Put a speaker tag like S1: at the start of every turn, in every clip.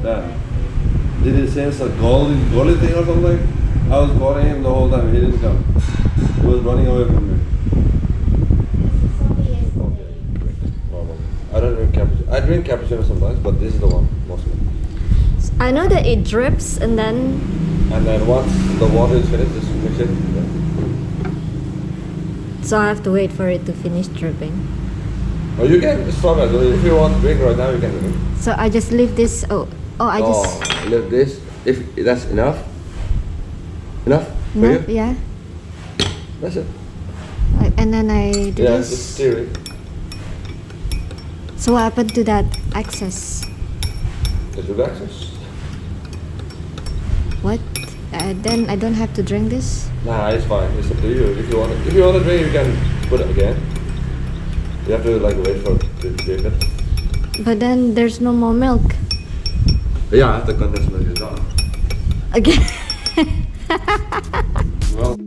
S1: Yeah. Did he sense a goalie thing or something? I was calling him the whole time. He didn't come. He was running away from me. I don't drink cappuccino. I drink cappuccino sometimes, but this is the one mostly.
S2: I know that it drips and then
S1: once the water is finished, just mix it. Yeah.
S2: so I have to wait for it to finish dripping.
S1: Or you can stop it. If you want to drink right now, you can drink.
S2: So I just leave this. I just
S1: leave this. If that's enough. Enough for
S2: no,
S1: you?
S2: yeah.
S1: That's it.
S2: And then I do
S1: Yeah,
S2: this.
S1: just stir it.
S2: So what happened to that excess?
S1: Just relax it.
S2: What? Then I don't have to drink this?
S1: Nah, it's fine. It's up to you. If you want to drink, you can put it again. You have to like wait for it to drink it.
S2: But then there's no more milk.
S1: Yeah, the condensed milk is gone.
S2: Again.
S1: Well.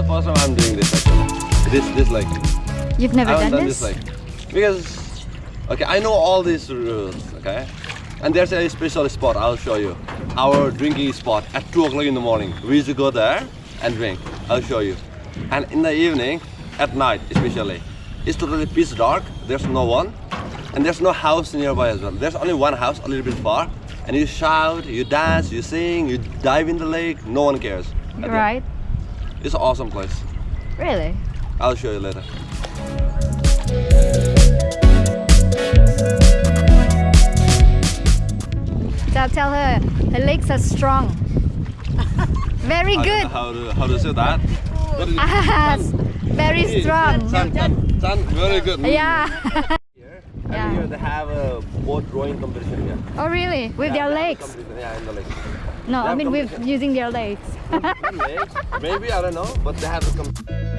S1: First time I'm doing this actually. This like
S2: You've never
S1: I haven't
S2: done
S1: done
S2: this?
S1: this like because okay, I know all these rules, okay? And there's a special spot I'll show you. Our drinking spot at 2 o'clock in the morning. We used to go there and drink. I'll show you. And in the evening, at night especially, it's totally pitch dark. There's no one, and there's no house nearby as well. There's only one house a little bit far, and you shout, you dance, you sing, you dive in the lake. No one cares.
S2: Right.
S1: It's an awesome place.
S2: Really?
S1: I'll show you later.
S2: Tell her legs are strong. Very good.
S1: How to say that?
S2: Very strong.
S1: San, very good.
S2: Yeah.
S1: Every year they have a boat rowing competition here.
S2: Oh really? With their legs?
S1: Yeah, in the lake.
S2: No, I mean with using their legs.
S1: Legs? Maybe, I don't know, but they have a competition.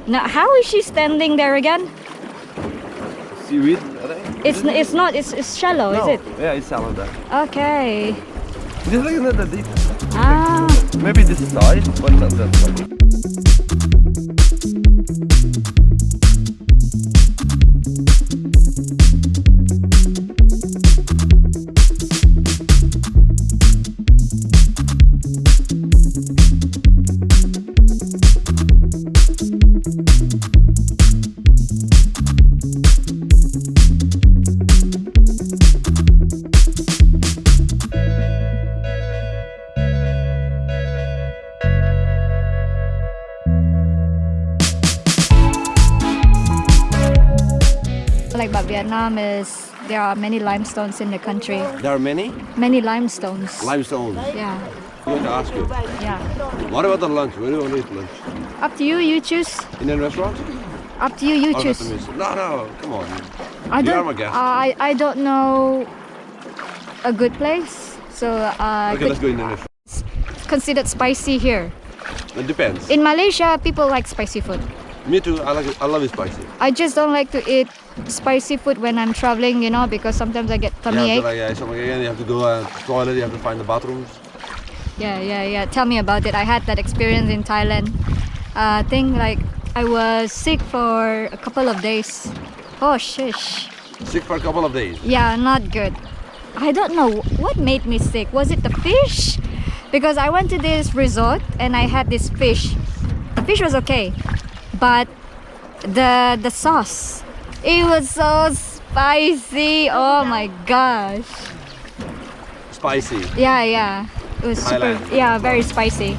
S2: Now, how is she standing there again?
S1: Seaweed, I think.
S2: It's not. It's shallow,
S1: No.
S2: is it?
S1: Yeah, it's shallow there.
S2: Okay.
S1: Just like that deep.
S2: Ah.
S1: Maybe this size, but not that size.
S2: like about Vietnam is there are many limestones in the country.
S1: There are many
S2: Many limestones.
S1: limestone.
S2: Yeah.
S1: I want to ask you.
S2: Yeah.
S1: What about the lunch? Where do you want to eat lunch?
S2: Up to you. You choose.
S1: Indian restaurant?
S2: Up to you. You
S1: Or
S2: choose.
S1: Vietnamese? No, come on.
S2: I
S1: You
S2: don't.
S1: are my guest.
S2: I don't know a good place, so
S1: Okay, let's go Indian restaurant.
S2: considered spicy here.
S1: It depends.
S2: In Malaysia, people like spicy food.
S1: Me too. I like it. I love it spicy.
S2: I just don't like to eat spicy food when I'm traveling, you know, because sometimes I get tummy ache.
S1: You have to go to the toilet. You have to find the bathrooms.
S2: Yeah. Tell me about it. I had that experience in Thailand. I think like I was sick for a couple of days. Oh shish.
S1: Sick for a couple of days.
S2: Yeah, not good. I don't know what made me sick. Was it the fish? Because I went to this resort and I had this fish. The fish was okay, but the sauce, it was so spicy. Oh my gosh.
S1: Spicy.
S2: Yeah. It was super.
S1: Thailand.
S2: Yeah, very spicy.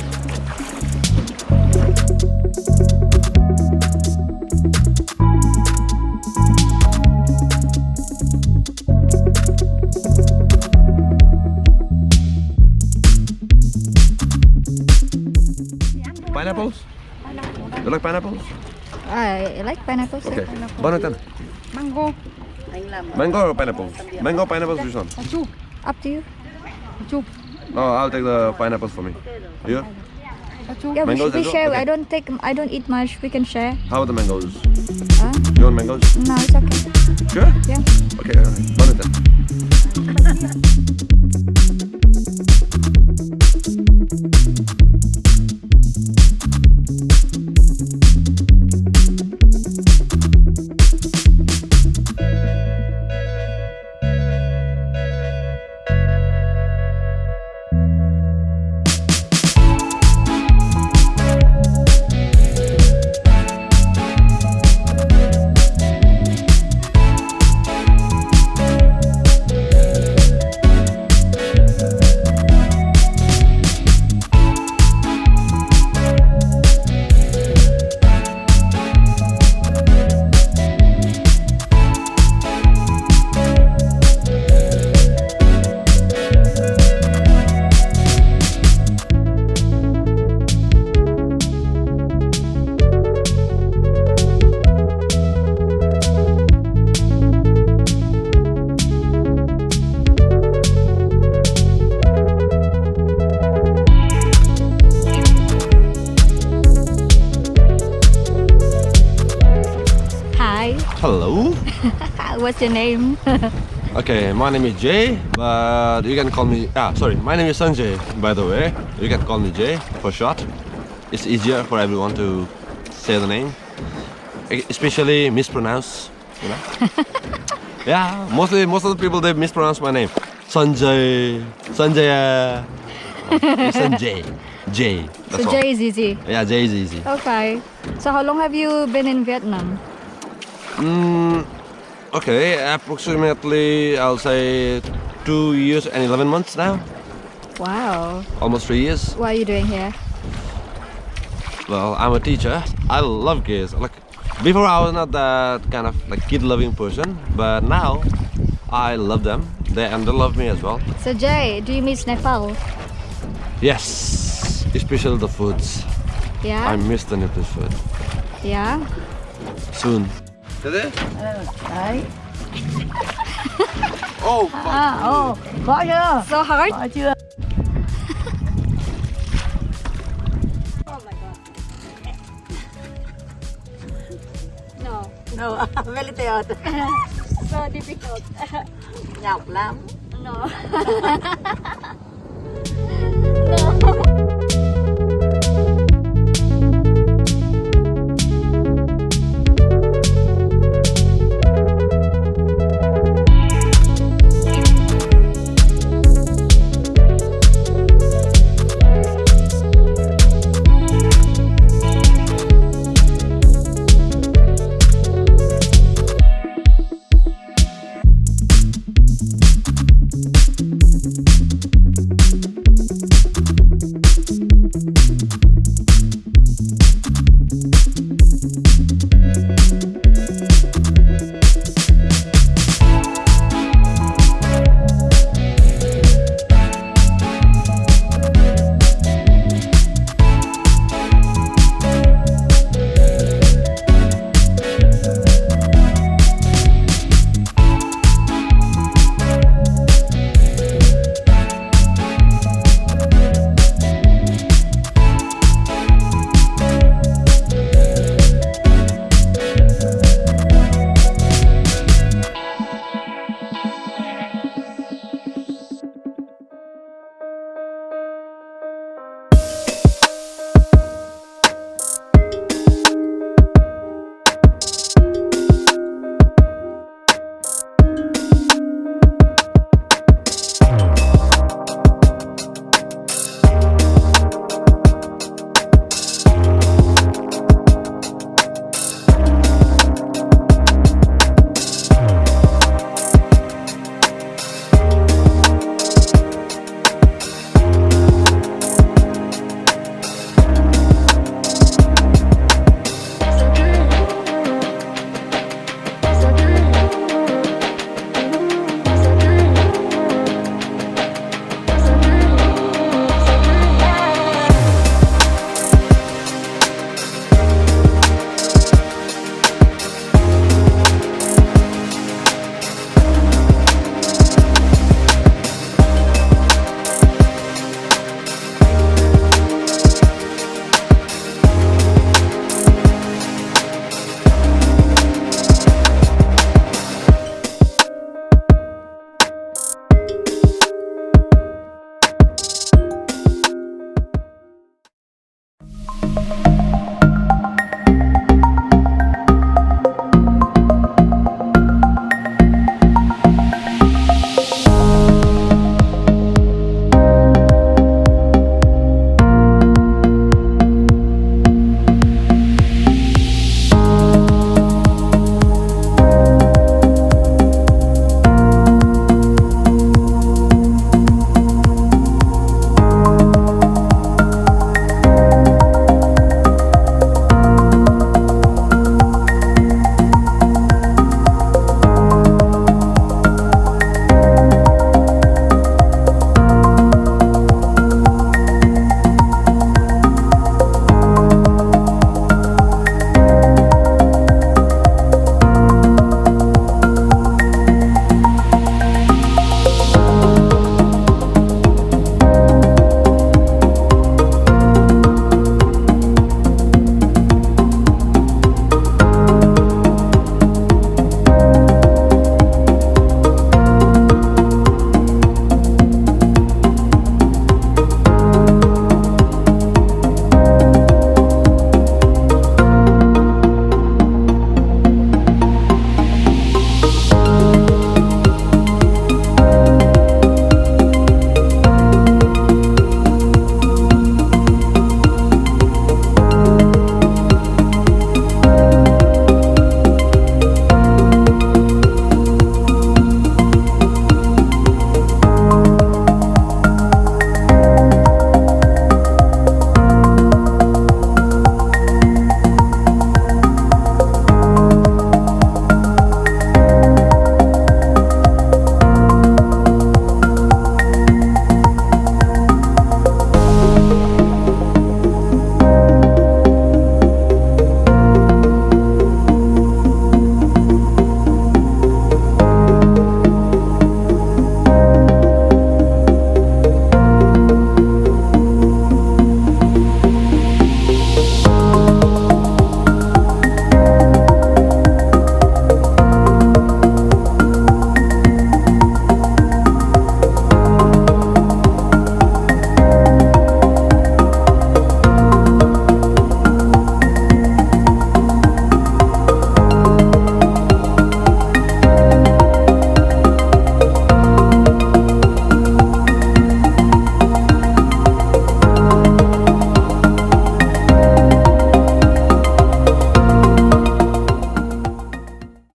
S1: Pineapples? You like pineapples?
S2: I like pineapples.
S1: Okay. Banatan.
S3: Mango.
S1: Mango or pineapples? Mango, pineapples, which one?
S2: Up to you.
S1: Oh, I'll take the pineapples for me. You?
S2: Yeah,
S1: Mangoes
S2: we
S1: as well?
S2: share.
S1: Okay.
S2: I don't eat much. We can share.
S1: How about the mangoes?
S2: Huh?
S1: You want mangoes?
S2: No, it's okay.
S1: Sure?
S2: Yeah.
S1: Okay, alright. Banatan. Hello.
S2: What's your name?
S1: Okay, my name is Jay, but you can call me. My name is Sanjay, by the way. You can call me Jay for short. It's easier for everyone to say the name, especially mispronounce. You know? Yeah, most of the people they mispronounce my name. Sanjay, it's Sanjay, Jay. That's
S2: So
S1: all.
S2: Jay is easy.
S1: Yeah, Jay is easy.
S2: Okay. So how long have you been in Vietnam?
S1: Okay, approximately I'll say 2 years and 11 months now.
S2: Wow.
S1: Almost 3 years.
S2: What are you doing here?
S1: Well, I'm a teacher. I love kids. Before I was not that kind of kid-loving person, but now I love them. They love me as well.
S2: So Jay, do you miss Nepal?
S1: Yes, especially the foods.
S2: Yeah.
S1: I miss the Nepalese food.
S2: Yeah.
S1: Soon.
S3: Đấy.
S1: Oh,
S3: Khó chưa?
S2: So hard.
S3: Khó chưa?
S2: No.
S3: No, very tired.
S2: So difficult.
S3: Nhọc lắm.
S2: No.